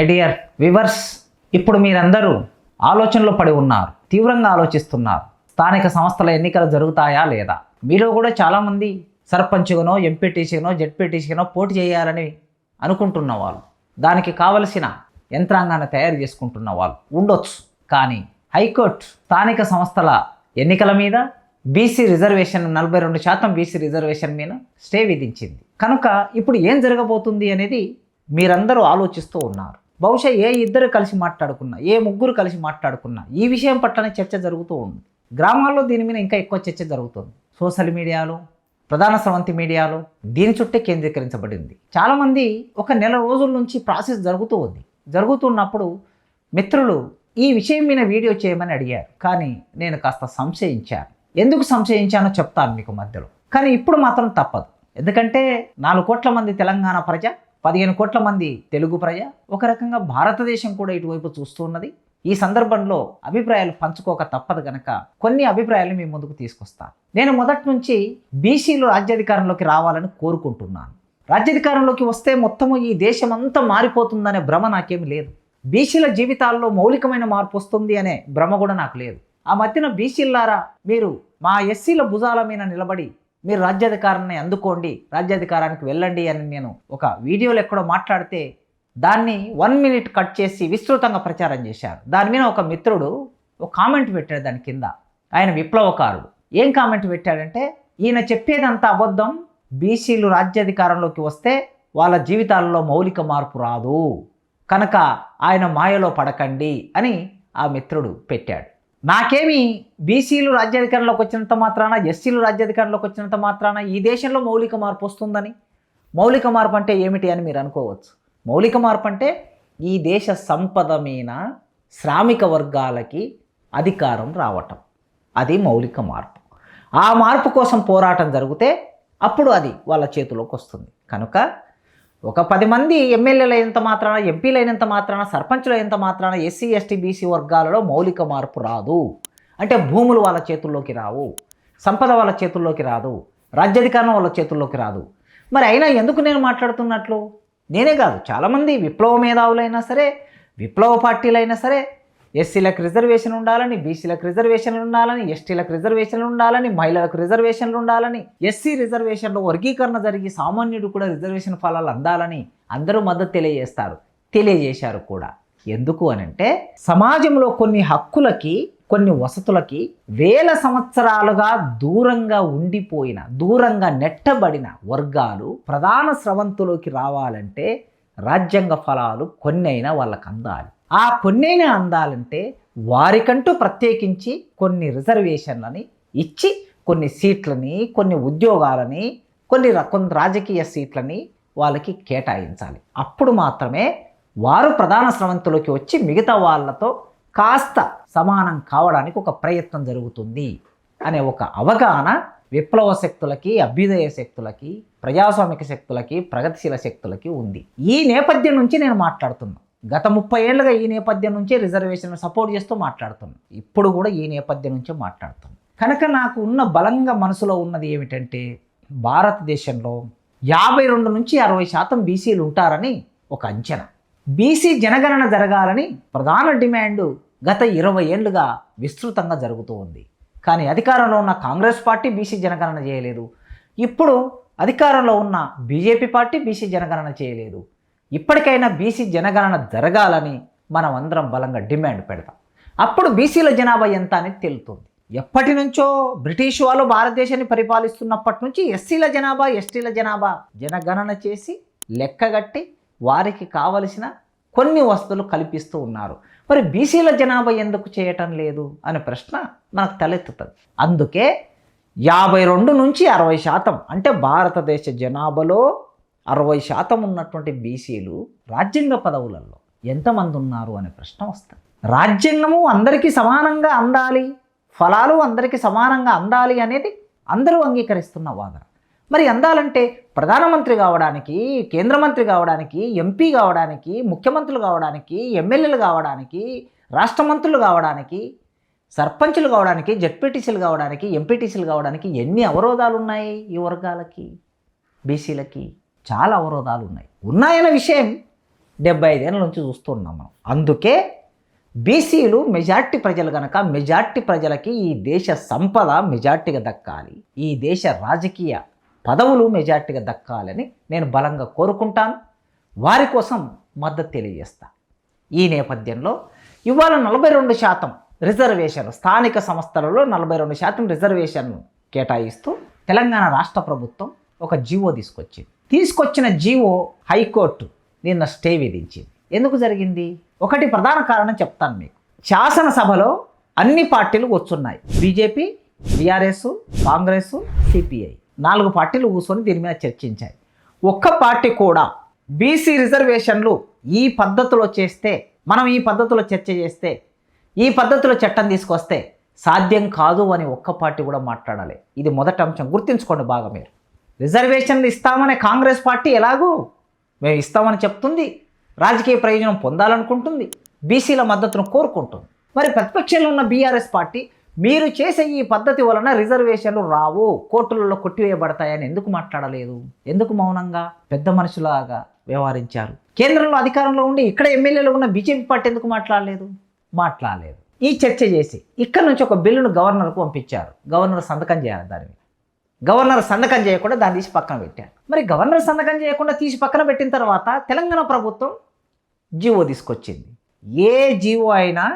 Dear viewers, ఇప్పుడు మీరందరూ ఆలోచనలో పడి ఉన్నారు, తీవ్రంగా ఆలోచిస్తున్నారు. స్థానిక సంస్థల ఎన్నికలు జరుగుతాయా లేదా? మీలో కూడా చాలామంది సర్పంచ్గానో ఎంపీటీసీనో జెడ్పీటీసీనో పోటీ చేయాలని అనుకుంటున్న వాళ్ళు, దానికి కావలసిన యంత్రాంగాన్ని తయారు చేసుకుంటున్న వాళ్ళు ఉండొచ్చు. కానీ హైకోర్టు స్థానిక సంస్థల ఎన్నికల మీద బీసీ రిజర్వేషన్ 42% బీసీ రిజర్వేషన్ మీద స్టే విధించింది. కనుక ఇప్పుడు ఏం జరగబోతుంది అనేది మీరందరూ ఆలోచిస్తూ ఉన్నారు. బహుశా ఏ ఇద్దరు కలిసి మాట్లాడుకున్నా, ఏ ముగ్గురు కలిసి మాట్లాడుకున్నా ఈ విషయం పట్లనే చర్చ జరుగుతూ ఉంది. గ్రామాల్లో దీని మీద ఇంకా ఎక్కువ చర్చ జరుగుతుంది. సోషల్ మీడియాలో, ప్రధాన స్రవంతి మీడియాలో దీని చుట్టే కేంద్రీకరించబడింది. చాలామంది ఒక నెల రోజుల నుంచి ప్రాసెస్ జరుగుతూ ఉంది. జరుగుతున్నప్పుడు మిత్రులు ఈ విషయం మీద వీడియో చేయమని అడిగారు. కానీ నేను కాస్త సంశయించాను. ఎందుకు సంశయించానో చెప్తాను మీకు మధ్యలో. కానీ ఇప్పుడు మాత్రం తప్పదు. ఎందుకంటే 4 కోట్ల మంది తెలంగాణ ప్రజ, 15 కోట్ల మంది తెలుగు ప్రజ, ఒక రకంగా భారతదేశం కూడా ఇటువైపు చూస్తున్నది. ఈ సందర్భంలో అభిప్రాయాలు పంచుకోక తప్పదు కనుక కొన్ని అభిప్రాయాలు మీ ముందుకు తీసుకొస్తాను. నేను మొదటి నుంచి బీసీలు రాజ్యాధికారంలోకి రావాలని కోరుకుంటున్నాను. రాజ్యాధికారంలోకి వస్తే మొత్తము ఈ దేశం అంతా మారిపోతుందనే భ్రమ నాకేమి లేదు. బీసీల జీవితాల్లో మౌలికమైన మార్పు వస్తుంది అనే భ్రమ కూడా నాకు లేదు. ఆ మధ్యన బీసీలారా, మీరు మా ఎస్సీల భుజాల మీద నిలబడి మీరు రాజ్యాధికారాన్ని అందుకోండి, రాజ్యాధికారానికి వెళ్ళండి అని నేను ఒక వీడియోలో ఎక్కడో మాట్లాడితే దాన్ని 1 మినిట్ కట్ చేసి విస్తృతంగా ప్రచారం చేశారు. దాని మీద ఒక మిత్రుడు ఒక కామెంట్ పెట్టాడు. దాని కింద ఆయన విప్లవకారుడు ఏం కామెంట్ పెట్టాడంటే, ఈయన చెప్పేదంతా అబద్ధం, బీసీలు రాజ్యాధికారంలోకి వస్తే వాళ్ళ జీవితాల్లో మౌలిక మార్పు రాదు, కనుక ఆయన మాయలో పడకండి అని ఆ మిత్రుడు పెట్టాడు. నాకేమి బీసీలు రాజ్యాధికారంలోకి వచ్చినంత మాత్రాన, ఎస్సీలు రాజ్యాధికారంలోకి వచ్చినంత మాత్రాన ఈ దేశంలో మౌలిక మార్పు వస్తుందని, మౌలిక మార్పు అంటే ఏమిటి అని మీరు అనుకోవచ్చు. మౌలిక మార్పు అంటే ఈ దేశ సంపద మీద శ్రామిక వర్గాలకి అధికారం రావటం, అది మౌలిక మార్పు. ఆ మార్పు కోసం పోరాటం జరిగితే అప్పుడు అది వాళ్ళ చేతిలోకి వస్తుంది. కనుక ఒక 10 మంది ఎమ్మెల్యేలు అయినంత మాత్రాన, ఎంపీలు అయినంత మాత్రాన, సర్పంచులు అయినంత మాత్రాన ఎస్సీ ఎస్టీ బీసీ వర్గాలలో మౌలిక మార్పు రాదు. అంటే భూములు వాళ్ళ చేతుల్లోకి రావు, సంపద వాళ్ళ చేతుల్లోకి రాదు, రాజ్యాధికారం వాళ్ళ చేతుల్లోకి రాదు. మరి అయినా ఎందుకు నేను మాట్లాడుతున్నట్లు? నేనే కాదు, చాలామంది విప్లవ మేధావులైనా సరే, విప్లవ పార్టీలైనా సరే ఎస్సీలకు రిజర్వేషన్ ఉండాలని, బీసీలకు రిజర్వేషన్లు ఉండాలని, ఎస్టీలకు రిజర్వేషన్లు ఉండాలని, మహిళలకు రిజర్వేషన్లు ఉండాలని, ఎస్సీ రిజర్వేషన్లో వర్గీకరణ జరిగి సామాన్యుడు కూడా రిజర్వేషన్ ఫలాలు అందాలని అందరూ మద్దతు తెలియజేశారు కూడా. ఎందుకు అనంటే సమాజంలో కొన్ని హక్కులకి, కొన్ని వసతులకి వేల సంవత్సరాలుగా దూరంగా ఉండిపోయిన, దూరంగా నెట్టబడిన వర్గాలు ప్రధాన స్రవంతిలోకి రావాలంటే రాజ్యాంగ ఫలాలు కొన్నైనా వాళ్ళకు అందాలి. ఆ కొన్నైనా అందాలంటే వారికంటూ ప్రత్యేకించి కొన్ని రిజర్వేషన్లని ఇచ్చి, కొన్ని సీట్లని, కొన్ని ఉద్యోగాలని, కొన్ని రాజకీయ సీట్లని వాళ్ళకి కేటాయించాలి. అప్పుడు మాత్రమే వారు ప్రధాన స్రవంతిలోకి వచ్చి మిగతా వాళ్ళతో కాస్త సమానం కావడానికి ఒక ప్రయత్నం జరుగుతుంది అనే ఒక అవగాహన విప్లవ శక్తులకి, అభ్యుదయ శక్తులకి, ప్రజాస్వామిక శక్తులకి, ప్రగతిశీల శక్తులకి ఉంది. ఈ నేపథ్యం నుంచి నేను మాట్లాడుతున్నాను. గత 30 ఏళ్ళుగా ఈ నేపథ్యం నుంచే రిజర్వేషన్ సపోర్ట్ చేస్తూ మాట్లాడుతున్నాను. ఇప్పుడు కూడా ఈ నేపథ్యం నుంచే మాట్లాడుతున్నాను. కనుక నాకు ఉన్న బలంగా మనసులో ఉన్నది ఏమిటంటే, భారతదేశంలో 52 నుంచి 60% బీసీలు ఉంటారని ఒక అంచనా. బీసీ జనగణన జరగాలని ప్రధాన డిమాండ్ గత 20 ఏళ్ళుగా విస్తృతంగా జరుగుతూ ఉంది. కానీ అధికారంలో ఉన్న కాంగ్రెస్ పార్టీ బీసీ జనగణన చేయలేదు. ఇప్పుడు అధికారంలో ఉన్న బీజేపీ పార్టీ బీసీ జనగణన చేయలేదు. ఇప్పటికైనా బీసీ జనగణన జరగాలని మనం అందరం బలంగా డిమాండ్ పెడతాం. అప్పుడు బీసీల జనాభా ఎంత అనేది తెలుస్తుంది. ఎప్పటి నుంచో బ్రిటిష్ వాళ్ళు భారతదేశాన్ని పరిపాలిస్తున్నప్పటి నుంచి ఎస్సీల జనాభా, ఎస్టీల జనాభా జనగణన చేసి లెక్కగట్టి వారికి కావలసిన కొన్ని వసతులు కల్పిస్తూ ఉన్నారు. మరి బీసీల జనాభా ఎందుకు చేయటం లేదు అనే ప్రశ్న మనకు తలెత్తుతుంది. అందుకే 52 నుంచి 60% అంటే భారతదేశ జనాభాలో 60% ఉన్నటువంటి బీసీలు రాజ్యాంగ పదవులలో ఎంతమంది ఉన్నారు అనే ప్రశ్న వస్తుంది. రాజ్యాంగము అందరికీ సమానంగా అందాలి, ఫలాలు అందరికీ సమానంగా అందాలి అనేది అందరూ అంగీకరిస్తున్న వాదన. మరి అందాలంటే ప్రధానమంత్రి కావడానికి, కేంద్ర మంత్రి కావడానికి, ఎంపీ కావడానికి, ముఖ్యమంత్రులు కావడానికి, ఎమ్మెల్యేలు కావడానికి, రాష్ట్ర మంత్రులు కావడానికి, సర్పంచులు కావడానికి, జెడ్పీటీసీలు కావడానికి, ఎంపీటీసీలు కావడానికి ఎన్ని అవరోధాలు ఉన్నాయి? ఈ వర్గాలకి, బీసీలకి చాలా అవరోధాలు ఉన్నాయన్న విషయం 75 ఏళ్ళ నుంచి చూస్తున్నాం మనం. అందుకే బీసీలు మెజార్టీ ప్రజలు కనుక మెజార్టీ ప్రజలకి ఈ దేశ సంపద మెజార్టీగా దక్కాలి, ఈ దేశ రాజకీయ పదవులు మెజార్టీగా దక్కాలని నేను బలంగా కోరుకుంటాను. వారి కోసం మద్దతు తెలియజేస్తా. ఈ నేపథ్యంలో ఇవాళ 42% రిజర్వేషన్, స్థానిక సంస్థలలో 42% రిజర్వేషన్ను కేటాయిస్తూ తెలంగాణ రాష్ట్ర ప్రభుత్వం ఒక జీవో తీసుకొచ్చిన జీవో హైకోర్టు నిన్న స్టే విధించింది. ఎందుకు జరిగింది? ఒకటి ప్రధాన కారణం చెప్తాను మీకు. శాసనసభలో అన్ని పార్టీలు కూర్చున్నాయి. బీజేపీ, టీఆర్ఎస్, కాంగ్రెస్, సిపిఐ 4 పార్టీలు కూర్చొని దీని మీద చర్చించాయి. ఒక్క పార్టీ కూడా బీసీ రిజర్వేషన్లు ఈ పద్ధతిలో చేస్తే, మనం ఈ పద్ధతిలో చర్చ చేస్తే, ఈ పద్ధతిలో చట్టం తీసుకొస్తే సాధ్యం కాదు అని ఒక్క పార్టీ కూడా మాట్లాడాలి. ఇది మొదటి అంశం, గుర్తుంచుకోండి బాగా మీరు. రిజర్వేషన్లు ఇస్తామనే కాంగ్రెస్ పార్టీ ఎలాగూ మేము ఇస్తామని చెప్తుంది, రాజకీయ ప్రయోజనం పొందాలనుకుంటుంది, బీసీల మద్దతును కోరుకుంటుంది. మరి ప్రతిపక్షంలో ఉన్న బీఆర్ఎస్ పార్టీ మీరు చేసే ఈ పద్ధతి వలన రిజర్వేషన్లు రావు, కోర్టులలో కొట్టివేయబడతాయని ఎందుకు మాట్లాడలేదు? ఎందుకు మౌనంగా పెద్ద మనుషులాగా వ్యవహరించారు? కేంద్రంలో అధికారంలో ఉండి ఇక్కడ ఎమ్మెల్యేలు ఉన్న బీజేపీ పార్టీ ఎందుకు మాట్లాడలేదు? ఈ చర్చ చేసి ఇక్కడ నుంచి ఒక బిల్లును గవర్నర్కు పంపించారు. గవర్నర్ సంతకం చేయాలి దాని మీద. గవర్నర్ సంతకం చేయకుండా దాన్ని తీసి పక్కన పెట్టారు. మరి గవర్నర్ సంతకం చేయకుండా తీసి పక్కన పెట్టిన తర్వాత తెలంగాణ ప్రభుత్వం జీవో తీసుకొచ్చింది. ఏ జీవో అయినా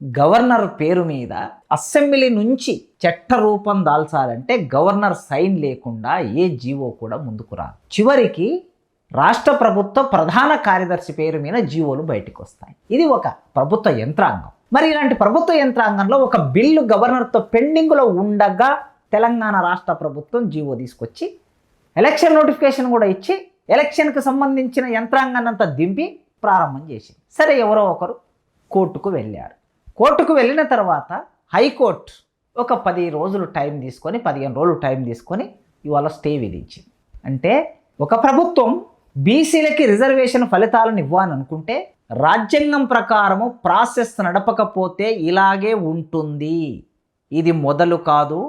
గవర్నర్ పేరు మీద అసెంబ్లీ నుంచి చట్ట రూపం దాల్చాలంటే గవర్నర్ సైన్ లేకుండా ఏ జీవో కూడా ముందుకు రాదు. చివరికి రాష్ట్ర ప్రభుత్వ ప్రధాన కార్యదర్శి పేరు మీద జీవోలు బయటకు వస్తాయి. ఇది ఒక ప్రభుత్వ యంత్రాంగం. మరి ఇలాంటి ప్రభుత్వ యంత్రాంగంలో ఒక బిల్లు గవర్నర్తో పెండింగ్లో ఉండగా తెలంగాణ రాష్ట్ర ప్రభుత్వం జీవో తీసుకొచ్చి ఎలక్షన్ నోటిఫికేషన్ కూడా ఇచ్చి ఎలక్షన్కి సంబంధించిన యంత్రాంగాన్ని అంతా దింపి ప్రారంభం చేసింది. సరే, ఎవరో ఒకరు కోర్టుకు వెళ్ళారు. కోర్టుకు వెళ్ళిన తర్వాత హైకోర్టు ఒక 10 రోజులు టైం తీసుకొని 15 రోజులు టైం తీసుకొని ఇవాళ స్టే విధించింది. అంటే ఒక ప్రభుత్వం బీసీలకి రిజర్వేషన్ ఫలితాలను ఇవ్వాలని అనుకుంటే రాజ్యాంగం ప్రకారము ప్రాసెస్ నడపకపోతే ఇలాగే ఉంటుంది. ఇది మొదలు కాదు,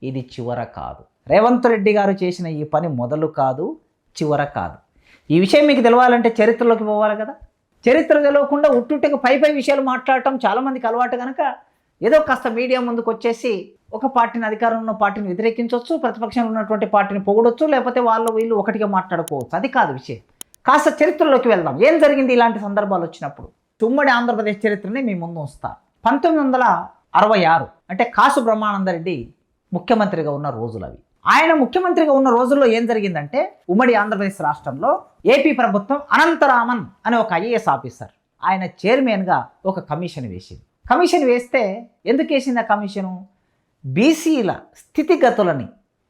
ఇది చివర కాదు. రేవంత్ రెడ్డి గారు చేసిన ఈ పని మొదలు కాదు, చివర కాదు. ఈ విషయం మీకు తెలవాలంటే చరిత్రలోకి పోవాలి కదా. చరిత్ర తెలియకుండా ఉట్టుటికి పై విషయాలు మాట్లాడటం చాలామందికి అలవాటు కనుక ఏదో కాస్త మీడియా ముందుకు వచ్చేసి ఒక పార్టీని, అధికారంలో ఉన్న పార్టీని వ్యతిరేకించవచ్చు, ప్రతిపక్షంలో ఉన్నటువంటి పార్టీని పొగడొచ్చు, లేకపోతే వాళ్ళు వీళ్ళు ఒకటిగా మాట్లాడుకోవచ్చు. అది కాదు విషయం. కాస్త చరిత్రలోకి వెళ్దాం. ఏం జరిగింది ఇలాంటి సందర్భాలు వచ్చినప్పుడు? ఉమ్మడి ఆంధ్రప్రదేశ్ చరిత్రని మీ ముందు ఉంచుతాను. 1966 అంటే కాసు బ్రహ్మానందరెడ్డి ముఖ్యమంత్రిగా ఉన్న రోజులు అవి. ఆయన ముఖ్యమంత్రిగా ఉన్న రోజుల్లో ఏం జరిగిందంటే ఉమ్మడి ఆంధ్రప్రదేశ్ రాష్ట్రంలో ఏపీ ప్రభుత్వం అనంతరామన్ అనే ఒక ఐఏఎస్ ఆఫీసర్, ఆయన చైర్మన్గా ఒక కమిషన్ వేసింది. కమిషన్ వేస్తే ఎందుకు వేసింది ఆ కమిషను? బీసీల స్థితిగతులని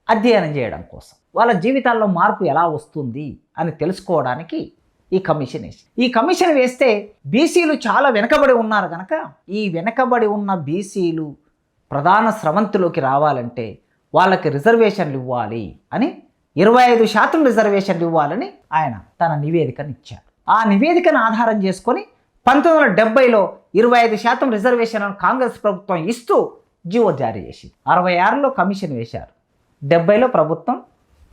అధ్యయనం చేయడం కోసం, వాళ్ళ జీవితాల్లో మార్పు ఎలా వస్తుంది అని తెలుసుకోవడానికి ఈ కమిషన్ వేసి, ఈ కమిషన్ వేస్తే బీసీలు చాలా వెనకబడి ఉన్నారు కనుక ఈ వెనకబడి ఉన్న బీసీలు ప్రధాన స్రవంతిలోకి రావాలంటే వాళ్ళకి రిజర్వేషన్లు ఇవ్వాలి అని 25% రిజర్వేషన్లు ఇవ్వాలని ఆయన తన నివేదికను ఇచ్చారు. ఆ నివేదికను ఆధారం చేసుకొని 1970లో 25% రిజర్వేషన్లను కాంగ్రెస్ ప్రభుత్వం ఇస్తూ జీవో జారీ చేసింది. 66లో కమిషన్ వేశారు, 70లో ప్రభుత్వం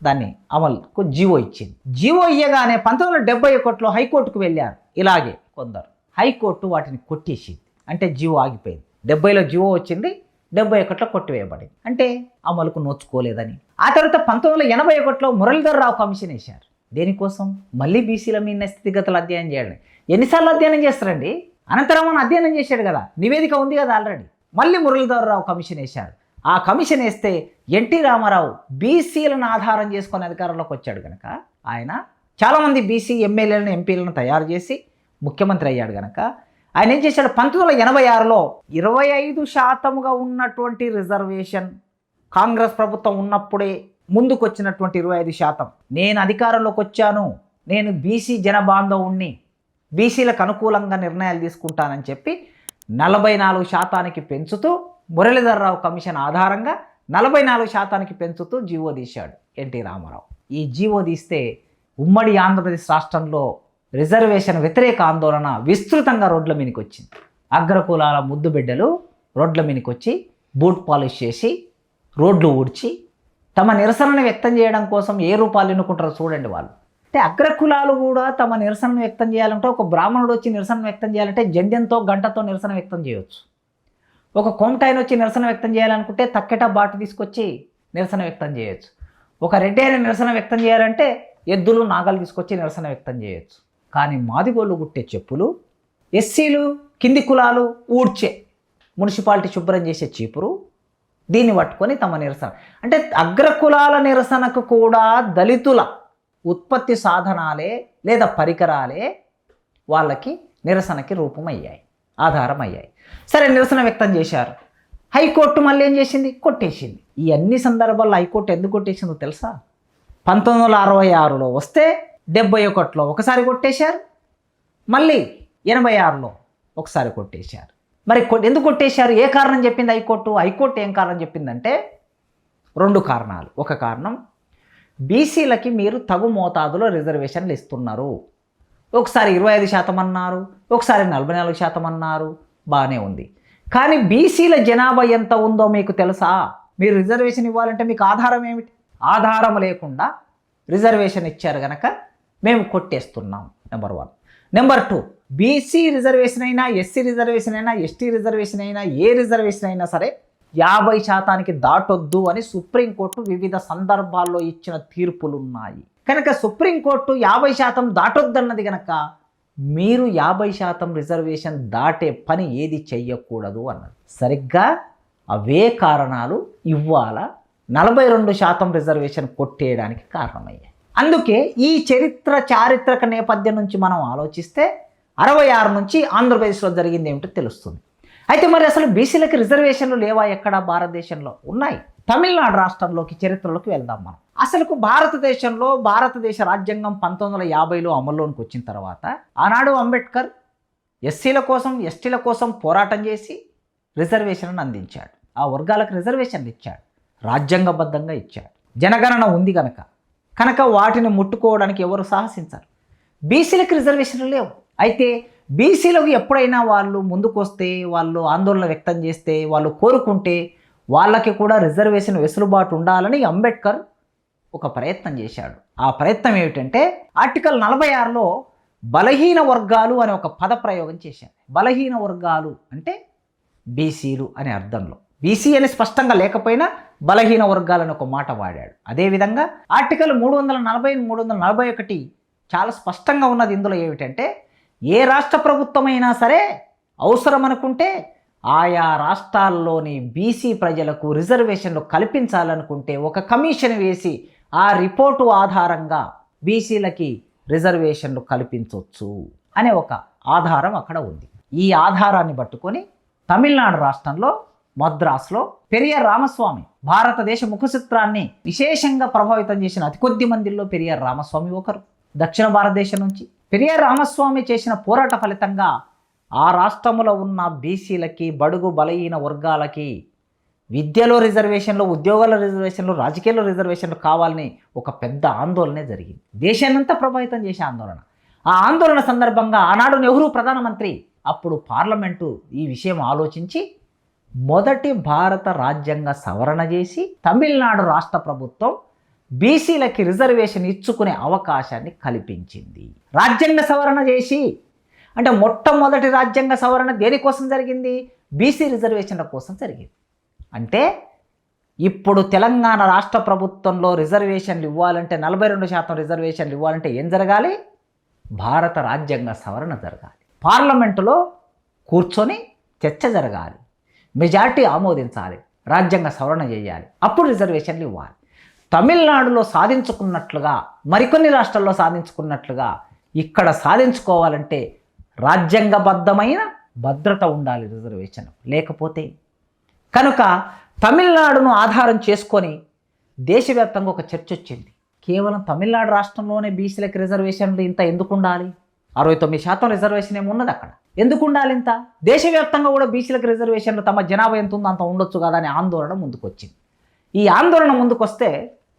దాన్ని అమలుకు జీవో ఇచ్చింది. జీవో ఇయ్యగానే 1971లో హైకోర్టుకు వెళ్ళారు. ఇలాగే కొందరు హైకోర్టు వాటిని కొట్టేసింది. అంటే జీవో ఆగిపోయింది. 70లో జీవో వచ్చింది, 71లో కొట్టివేయబడింది. అంటే అమలుకు నోచుకోలేదని. ఆ తర్వాత 1981లో మురళీధర్ రావు కమిషన్ వేశారు. దేనికోసం? మళ్ళీ బీసీల మీద స్థితిగతులు అధ్యయనం చేయాలి. ఎన్నిసార్లు అధ్యయనం చేస్తారండి? అనంతరామన్ అధ్యయనం చేశాడు కదా, నివేదిక ఉంది కదా ఆల్రెడీ. మళ్ళీ మురళీధర్ రావు కమిషన్ వేశారు. ఆ కమిషన్ వేస్తే ఎన్టీ రామారావు బీసీలను ఆధారం చేసుకుని అధికారంలోకి వచ్చాడు కనుక ఆయన చాలామంది బీసీ ఎమ్మెల్యేలను, ఎంపీలను తయారు చేసి ముఖ్యమంత్రి అయ్యాడు కనుక ఆయన ఏం చేశాడు? 1986లో 25% ఉన్నటువంటి రిజర్వేషన్ కాంగ్రెస్ ప్రభుత్వం ఉన్నప్పుడే ముందుకు వచ్చినటువంటి 25%, నేను అధికారంలోకి వచ్చాను, నేను బీసీ జనబాంధవుణ్ణి, బీసీలకు అనుకూలంగా నిర్ణయాలు తీసుకుంటానని చెప్పి 44% పెంచుతూ మురళీధర్ రావు కమిషన్ ఆధారంగా 44% పెంచుతూ జీవో తీశాడు ఎన్టీ రామారావు. ఈ జీవో తీస్తే ఉమ్మడి ఆంధ్రప్రదేశ్ రాష్ట్రంలో రిజర్వేషన్ వ్యతిరేక ఆందోళన విస్తృతంగా రోడ్ల మీదకి వచ్చింది. అగ్రకులాల ముద్దు బిడ్డలు రోడ్ల మీదకి వచ్చి బూట్ పాలిష్ చేసి రోడ్లు ఊడ్చి తమ నిరసనను వ్యక్తం చేయడం కోసం ఏ రూపాలు ఎన్నుకుంటారో చూడండి. వాళ్ళు అంటే అగ్రకులాలు కూడా తమ నిరసనను వ్యక్తం చేయాలంటే, ఒక బ్రాహ్మణుడు వచ్చి నిరసన వ్యక్తం చేయాలంటే జంధ్యంతో గంటతో నిరసన వ్యక్తం చేయవచ్చు. ఒక కోమటాయన వచ్చి నిరసన వ్యక్తం చేయాలనుకుంటే తక్కెట బాటు తీసుకొచ్చి నిరసన వ్యక్తం చేయొచ్చు. ఒక రెడ్డి అయిన నిరసన వ్యక్తం చేయాలంటే ఎద్దులు నాగలు తీసుకొచ్చి నిరసన వ్యక్తం చేయొచ్చు. కానీ మాదిగోళ్ళు గుట్టే చెప్పులు, ఎస్సీలు కింది కులాలు ఊడ్చే మున్సిపాలిటీ శుభ్రం చేసే చీపురు, దీన్ని పట్టుకొని తమ నిరసన, అంటే అగ్రకులాల నిరసనకు కూడా దళితుల ఉత్పత్తి సాధనాలే లేదా పరికరాలే వాళ్ళకి నిరసనకి రూపమయ్యాయి, ఆధారం అయ్యాయి. సరే, నిరసన వ్యక్తం చేశారు. హైకోర్టు మళ్ళీ ఏం చేసింది? కొట్టేసింది. ఈ అన్ని సందర్భాల్లో హైకోర్టు ఎందుకు కొట్టేసిందో తెలుసా? 1966లో వస్తే 71లో ఒకసారి కొట్టేశారు, మళ్ళీ 86లో ఒకసారి కొట్టేశారు. మరి ఎందుకు కొట్టేశారు? ఏ కారణం చెప్పింది హైకోర్టు? హైకోర్టు ఏం కారణం చెప్పిందంటే 2 కారణాలు. ఒక కారణం, బీసీలకి మీరు తగు మోతాదులో రిజర్వేషన్లు ఇస్తున్నారు. ఒకసారి 25% అన్నారు, ఒకసారి 44% అన్నారు, బాగానే ఉంది. కానీ బీసీల జనాభా ఎంత ఉందో మీకు తెలుసా? మీరు రిజర్వేషన్ ఇవ్వాలంటే మీకు ఆధారం ఏమిటి? ఆధారం లేకుండా రిజర్వేషన్ ఇచ్చారు కనుక మేము కొట్టేస్తున్నాం. నెంబర్ 1. నెంబర్ 2, బీసీ రిజర్వేషన్ అయినా, ఎస్సీ రిజర్వేషన్ అయినా, ఎస్టీ రిజర్వేషన్ అయినా, ఏ రిజర్వేషన్ అయినా సరే 50% దాటొద్దు అని సుప్రీంకోర్టు వివిధ సందర్భాల్లో ఇచ్చిన తీర్పులున్నాయి. కనుక సుప్రీంకోర్టు 50% దాటొద్దన్నది కనుక మీరు 50% రిజర్వేషన్ దాటే పని ఏది చెయ్యకూడదు అన్నది. సరిగ్గా అవే కారణాలు ఇవాళ 42% రిజర్వేషన్ కొట్టేయడానికి కారణమయ్యాయి. అందుకే ఈ చారిత్రక నేపథ్యం నుంచి మనం ఆలోచిస్తే 66 నుంచి ఆంధ్రప్రదేశ్లో జరిగింది ఏమిటో తెలుస్తుంది. అయితే మరి అసలు బీసీలకి రిజర్వేషన్లు లేవా? ఎక్కడ? భారతదేశంలో ఉన్నాయి. తమిళనాడు రాష్ట్రంలోకి, చరిత్రలోకి వెళ్దాం మనం. అసలుకు భారతదేశ రాజ్యాంగం 1950లో అమల్లోకి వచ్చిన తర్వాత ఆనాడు అంబేద్కర్ ఎస్సీల కోసం, ఎస్టీల కోసం పోరాటం చేసి రిజర్వేషన్లను అందించాడు. ఆ వర్గాలకు రిజర్వేషన్లు ఇచ్చాడు, రాజ్యాంగబద్ధంగా ఇచ్చాడు. జనగణన ఉంది కనుక వాటిని ముట్టుకోవడానికి ఎవరు సాహసించారు. బీసీలకు రిజర్వేషన్లు లేవు. అయితే బీసీలకు ఎప్పుడైనా వాళ్ళు ముందుకొస్తే, వాళ్ళు ఆందోళన వ్యక్తం చేస్తే, వాళ్ళు కోరుకుంటే వాళ్ళకి కూడా రిజర్వేషన్ వెసులుబాటు ఉండాలని అంబేద్కర్ ఒక ప్రయత్నం చేశాడు. ఆ ప్రయత్నం ఏమిటంటే ఆర్టికల్ 46లో బలహీన వర్గాలు అనే ఒక పద ప్రయోగం చేశాడు. బలహీన వర్గాలు అంటే బీసీలు అనే అర్థంలో, బీసీ అని స్పష్టంగా లేకపోయినా బలహీన వర్గాలని ఒక మాట వాడాడు. అదేవిధంగా ఆర్టికల్ 340, 341 చాలా స్పష్టంగా ఉన్నది. ఇందులో ఏమిటంటే ఏ రాష్ట్ర ప్రభుత్వమైనా సరే అవసరం అనుకుంటే ఆయా రాష్ట్రాల్లోని బీసీ ప్రజలకు రిజర్వేషన్లు కల్పించాలనుకుంటే ఒక కమిషన్ వేసి ఆ రిపోర్టు ఆధారంగా బీసీలకి రిజర్వేషన్లు కల్పించవచ్చు అనే ఒక ఆధారం అక్కడ ఉంది. ఈ ఆధారాన్ని పట్టుకొని తమిళనాడు రాష్ట్రంలో మద్రాసులో పెరియార్ రామస్వామి, భారతదేశ ముఖచిత్రాన్ని విశేషంగా ప్రభావితం చేసిన అతి కొద్ది మందిలో పెరియార్ రామస్వామి ఒకరు. దక్షిణ భారతదేశం నుంచి పెరియార్ రామస్వామి చేసిన పోరాట ఫలితంగా ఆ రాష్ట్రంలో ఉన్న బీసీలకి, బడుగు బలహీన వర్గాలకి విద్యలో రిజర్వేషన్లు, ఉద్యోగాల రిజర్వేషన్లు, రాజకీయాల్లో రిజర్వేషన్లు కావాలని ఒక పెద్ద ఆందోళనే జరిగింది. దేశాన్నంతా ప్రభావితం చేసే ఆందోళన. ఆ ఆందోళన సందర్భంగా ఆనాడు నెహ్రూ ప్రధానమంత్రి, అప్పుడు పార్లమెంటు ఈ విషయం ఆలోచించి మొదటి భారత రాజ్యాంగ సవరణ చేసి తమిళనాడు రాష్ట్ర ప్రభుత్వం బీసీలకి రిజర్వేషన్ ఇచ్చుకునే అవకాశాన్ని కల్పించింది. రాజ్యాంగ సవరణ చేసి, అంటే మొట్టమొదటి రాజ్యాంగ సవరణ దేనికోసం జరిగింది? బీసీ రిజర్వేషన్ల కోసం జరిగింది. అంటే ఇప్పుడు తెలంగాణ రాష్ట్ర ప్రభుత్వంలో రిజర్వేషన్లు ఇవ్వాలంటే, 42% రిజర్వేషన్లు ఇవ్వాలంటే ఏం జరగాలి? భారత రాజ్యాంగ సవరణ జరగాలి. పార్లమెంటులో కూర్చొని చర్చ జరగాలి, మెజార్టీ ఆమోదించాలి, రాజ్యాంగ సవరణ చేయాలి, అప్పుడు రిజర్వేషన్లు ఇవ్వాలి. తమిళనాడులో సాధించుకున్నట్లుగా, మరికొన్ని రాష్ట్రాల్లో సాధించుకున్నట్లుగా ఇక్కడ సాధించుకోవాలంటే రాజ్యాంగబద్ధమైన భద్రత ఉండాలి రిజర్వేషన్ లేకపోతే. కనుక తమిళనాడును ఆధారం చేసుకొని దేశవ్యాప్తంగా ఒక చర్చ వచ్చింది. కేవలం తమిళనాడు రాష్ట్రంలోనే బీసీలకు రిజర్వేషన్లు ఇంత ఎందుకు ఉండాలి? 69% రిజర్వేషన్ ఏమున్నది అక్కడ, ఎందుకు ఉండాలి ఇంత? దేశవ్యాప్తంగా కూడా బీసీలకు రిజర్వేషన్లు తమ జనాభా ఎంత ఉందో అంత ఉండొచ్చు కదా అనే ఆందోళన ముందుకొచ్చింది. ఈ ఆందోళన ముందుకొస్తే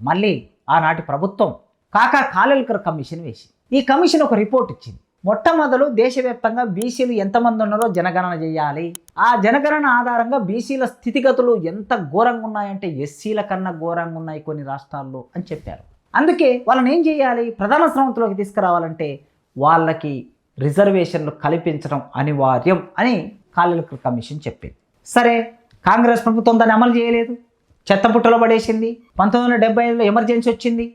మళ్ళీ ఆనాటి ప్రభుత్వం కాకా కాలేల్కర్ కమిషన్ వేసి, ఈ కమిషన్ ఒక రిపోర్ట్ ఇచ్చింది. మొట్టమొదలు దేశవ్యాప్తంగా బీసీలు ఎంతమంది ఉన్నారో జనగణన చేయాలి. ఆ జనగణన ఆధారంగా బీసీల స్థితిగతులు ఎంత ఘోరంగా ఉన్నాయంటే ఎస్సీల కన్నా ఘోరంగా ఉన్నాయి కొన్ని రాష్ట్రాల్లో అని చెప్పారు. అందుకే వాళ్ళని ఏం చేయాలి, ప్రధాన స్రవంతిలోకి తీసుకురావాలంటే వాళ్ళకి రిజర్వేషన్లు కల్పించడం అనివార్యం అని కాలేకర్ కమిషన్ చెప్పింది. సరే, కాంగ్రెస్ ప్రభుత్వం దాన్ని అమలు చేయలేదు, చెత్తపుట్టలో పడేసింది. 1975లో ఎమర్జెన్సీ వచ్చింది,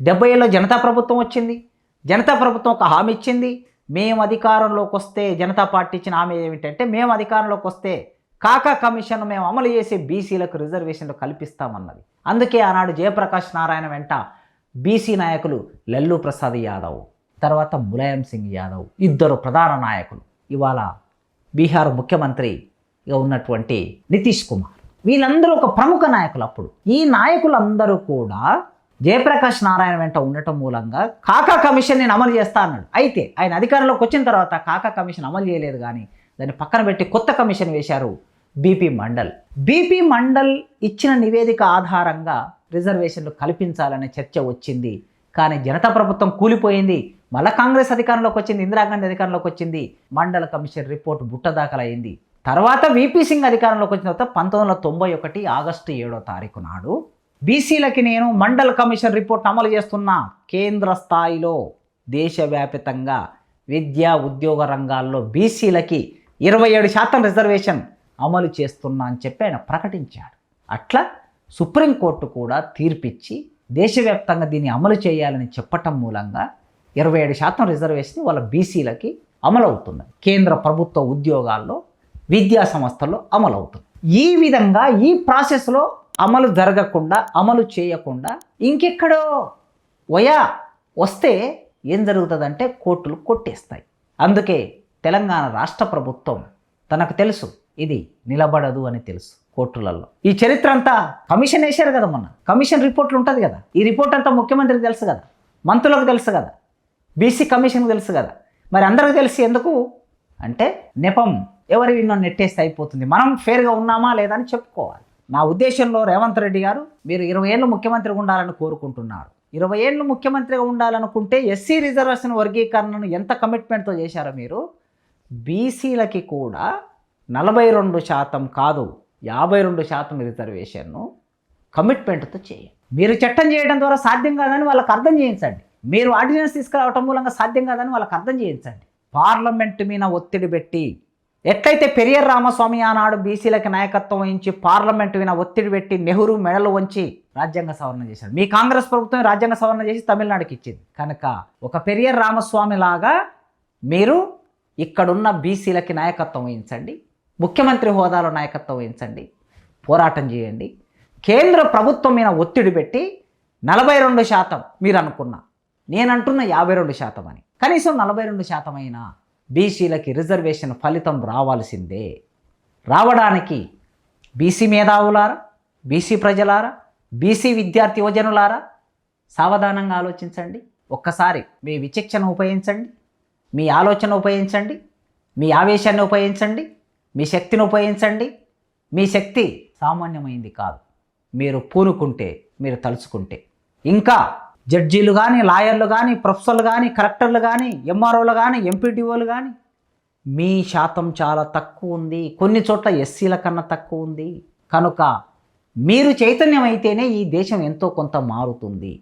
70లో జనతా ప్రభుత్వం వచ్చింది. జనతా ప్రభుత్వం ఒక హామీ ఇచ్చింది, మేము అధికారంలోకి వస్తే, జనతా పార్టీ ఇచ్చిన హామీ ఏమిటంటే మేము అధికారంలోకి వస్తే కాకా కమిషన్ మేము అమలు చేసి బీసీలకు రిజర్వేషన్లు కల్పిస్తామన్నది. అందుకే ఆనాడు జయప్రకాష్ నారాయణ వెంట బీసీ నాయకులు లల్లూ ప్రసాద్ యాదవ్, తర్వాత ములాయం సింగ్ యాదవ్, ఇద్దరు ప్రధాన నాయకులు. ఇవాళ బీహార్ ముఖ్యమంత్రిగా ఉన్నటువంటి నితీష్ కుమార్, వీళ్ళందరూ ఒక ప్రముఖ నాయకులు. అప్పుడు ఈ నాయకులందరూ కూడా జయప్రకాష్ నారాయణ వెంట ఉండటం మూలంగా కాకా కమిషన్ నేను అమలు చేస్తా అన్నాడు. అయితే ఆయన అధికారంలోకి వచ్చిన తర్వాత కాకా కమిషన్ అమలు చేయలేదు, కానీ దాన్ని పక్కన పెట్టి కొత్త కమిషన్ వేశారు, బీపీ మండల్. బీపీ మండల్ ఇచ్చిన నివేదిక ఆధారంగా రిజర్వేషన్లు కల్పించాలనే చర్చ వచ్చింది. కానీ జనతా ప్రభుత్వం కూలిపోయింది, మళ్ళీ కాంగ్రెస్ అధికారంలోకి వచ్చింది, ఇందిరాగాంధీ అధికారంలోకి వచ్చింది. మండల్ కమిషన్ రిపోర్ట్ బుట్టదాఖలైంది. తర్వాత వీపీ సింగ్ అధికారంలోకి వచ్చిన తర్వాత 1991 ఆగస్టు 7వ తారీఖు నాడు బీసీలకి నేను మండల్ కమిషన్ రిపోర్ట్ అమలు చేస్తున్నా, కేంద్ర స్థాయిలో దేశవ్యాప్తంగా విద్యా ఉద్యోగ రంగాల్లో బీసీలకి 27% రిజర్వేషన్ అమలు చేస్తున్నా అని చెప్పి ఆయన ప్రకటించాడు. అట్లా సుప్రీంకోర్టు కూడా తీర్పిచ్చి దేశవ్యాప్తంగా దీన్ని అమలు చేయాలని చెప్పటం మూలంగా 27% రిజర్వేషన్ వాళ్ళ బీసీలకి అమలవుతుంది. కేంద్ర ప్రభుత్వ ఉద్యోగాల్లో, విద్యా సంస్థల్లో అమలవుతుంది. ఈ విధంగా ఈ ప్రాసెస్లో అమలు జరగకుండా, అమలు చేయకుండా ఇంకెక్కడో వస్తే ఏం జరుగుతుందంటే కోర్టులు కొట్టేస్తాయి. అందుకే తెలంగాణ రాష్ట్ర ప్రభుత్వం తనకు తెలుసు ఇది నిలబడదు అని తెలుసు కోర్టులలో. ఈ చరిత్ర అంతా కమిషన్ వేశారు కదా, మొన్న కమిషన్ రిపోర్ట్లు ఉంటుంది కదా, ఈ రిపోర్ట్ అంతా ముఖ్యమంత్రికి తెలుసు కదా, మంత్రులకు తెలుసు కదా, బీసీ కమిషన్కి తెలుసు కదా. మరి అందరికీ తెలిసి ఎందుకు అంటే నెపం ఎవరి విన్నో నెట్టేస్తే అయిపోతుంది, మనం ఫేర్గా ఉన్నామా లేదా అని చెప్పుకోవాలి. నా ఉద్దేశంలో రేవంత్ రెడ్డి గారు మీరు 20 ఏళ్ళు ముఖ్యమంత్రిగా ఉండాలని కోరుకుంటున్నారు. 20 ఏళ్ళు ముఖ్యమంత్రిగా ఉండాలనుకుంటే ఎస్సీ రిజర్వేషన్ వర్గీకరణను ఎంత కమిట్మెంట్తో చేశారో మీరు, బీసీలకి కూడా 42% కాదు 52% రిజర్వేషన్ను కమిట్మెంట్తో చేయండి. మీరు చట్టం చేయడం ద్వారా సాధ్యం కాదని వాళ్ళకి అర్థం చేయించండి, మీరు ఆర్డినెన్స్ తీసుకురావటం మూలంగా సాధ్యం కాదని వాళ్ళకి అర్థం చేయించండి. పార్లమెంటు మీద ఒత్తిడి పెట్టి, ఎట్లయితే పెరియర్ రామస్వామి ఆనాడు బీసీలకి నాయకత్వం వహించి పార్లమెంటు మీద ఒత్తిడి పెట్టి నెహ్రూ మెడలు వంచి రాజ్యాంగ సవరణ చేశాడు. మీ కాంగ్రెస్ ప్రభుత్వం రాజ్యాంగ సవరణ చేసి తమిళనాడుకి ఇచ్చింది. కనుక ఒక పెరియర్ రామస్వామి లాగా మీరు ఇక్కడున్న బీసీలకి నాయకత్వం వహించండి, ముఖ్యమంత్రి హోదాలో నాయకత్వం వహించండి, పోరాటం చేయండి. కేంద్ర ప్రభుత్వం మీద ఒత్తిడి పెట్టి 42% మీరు అనుకున్నా, నేనంటున్న 52% అని, కనీసం 42% అయినా బీసీలకి రిజర్వేషన్ ఫలితం రావాల్సిందే. రావడానికి బీసీ మేధావులారా, బీసీ ప్రజలారా, బీసీ విద్యార్థి యువజనులారా సావధానంగా ఆలోచించండి. ఒక్కసారి మీ విచక్షణ ఉపయోగించండి, మీ ఆలోచన ఉపయోగించండి, మీ ఆవేశాన్ని ఉపయోగించండి, మీ శక్తిని ఉపయోగించండి. మీ శక్తి సామాన్యమైంది కాదు, మీరు పూనుకుంటే, మీరు తలుచుకుంటే. ఇంకా జడ్జీలు కానీ, లాయర్లు కానీ, ప్రొఫెసర్లు కానీ, కలెక్టర్లు కానీ, ఎంఆర్ఓలు కానీ, ఎంపీడీఓలు కానీ మీ శాతం చాలా తక్కువ ఉంది, కొన్ని చోట్ల ఎస్సీల కన్నా తక్కువ ఉంది. కనుక మీరు చైతన్యం అయితేనే ఈ దేశం ఎంతో కొంత మారుతుంది.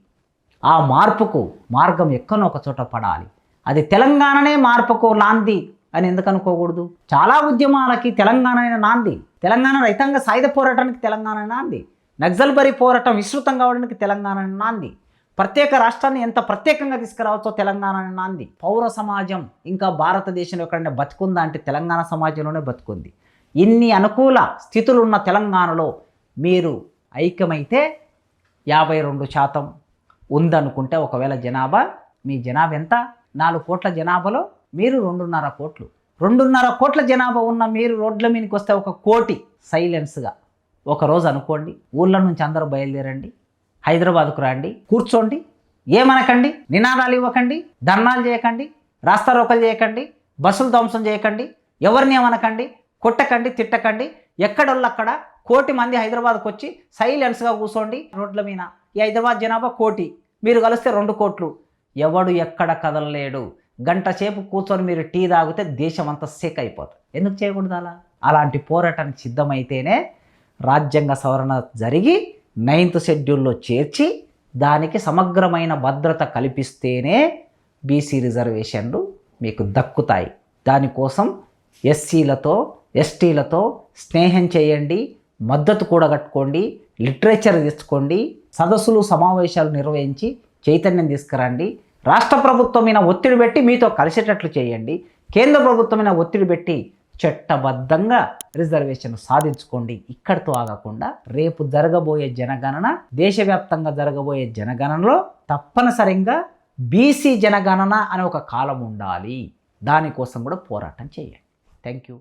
ఆ మార్పుకు మార్గం ఎక్కడో ఒక చోట పడాలి. అది తెలంగాణనే మార్పుకు నాంది అని ఎందుకు అనుకోకూడదు? చాలా ఉద్యమాలకి తెలంగాణ నాంది, తెలంగాణ రైతాంగ సాయుధ పోరాటానికి తెలంగాణ నాంది, నక్సల్బరీ పోరాటం విస్తృతం కావడానికి తెలంగాణ నాంది, ప్రత్యేక రాష్ట్రాన్ని ఎంత ప్రత్యేకంగా తీసుకురావచ్చో తెలంగాణ నాంది. పౌర సమాజం ఇంకా భారతదేశంలో ఎక్కడైనా బతుకుందా అంటే తెలంగాణ సమాజంలోనే బతుకుంది. ఇన్ని అనుకూల స్థితులు ఉన్న తెలంగాణలో మీరు ఐక్యమైతే 52% ఉందనుకుంటే, ఒకవేళ జనాభా, మీ జనాభా ఎంత? 4 కోట్ల జనాభాలో మీరు 2.5 కోట్లు, 2.5 కోట్ల జనాభా ఉన్న మీరు రోడ్ల మీదకి వస్తే 1 కోటి సైలెన్స్గా ఒకరోజు అనుకోండి. ఊళ్ళ నుంచి అందరూ బయలుదేరండి, హైదరాబాద్కు రండి, కూర్చోండి, ఏమనకండి, నినాదాలు ఇవ్వకండి, ధర్నాలు చేయకండి, రాస్తారోకలు చేయకండి, బస్సులు ధ్వంసం చేయకండి, ఎవరిని ఏమనకండి, కొట్టకండి, తిట్టకండి. ఎక్కడోళ్ళు అక్కడ 1 కోటి మంది హైదరాబాద్కు వచ్చి సైలెన్స్గా కూర్చోండి రోడ్ల మీద. ఈ హైదరాబాద్ జనాభా 1 కోటి, మీరు కలిస్తే 2 కోట్లు. ఎవడు ఎక్కడ కదలలేడు. గంట సేపు కూర్చొని మీరు టీ తాగితే దేశం అంతా సేక్ అయిపోతుంది. ఎందుకు చేయకూడదు అలా? అలాంటి పోరాటానికి సిద్ధమైతేనే రాజ్యాంగ సవరణ జరిగి 9th షెడ్యూల్లో చేర్చి దానికి సమగ్రమైన భద్రత కల్పిస్తేనే బీసీ రిజర్వేషన్లు మీకు దక్కుతాయి. దానికోసం ఎస్సీలతో ఎస్టీలతో స్నేహం చేయండి, మద్దతు కూడగట్టుకోండి, లిటరేచర్ తెచ్చుకోండి, సదస్సులు సమావేశాలు నిర్వహించి చైతన్యం తీసుకురండి. రాష్ట్ర ప్రభుత్వం మీద ఒత్తిడి పెట్టి మీతో కలిసేటట్లు చేయండి. కేంద్ర ప్రభుత్వం మీద ఒత్తిడి పెట్టి చట్టబద్ధంగా రిజర్వేషన్ సాధించుకోండి. ఇక్కడితో ఆగకుండా రేపు జరగబోయే జనగణన, దేశవ్యాప్తంగా జరగబోయే జనగణనలో తప్పనిసరిగా బీసీ జనగణన అనే ఒక కాలం ఉండాలి. దానికోసం కూడా పోరాటం చేయండి. Thank you.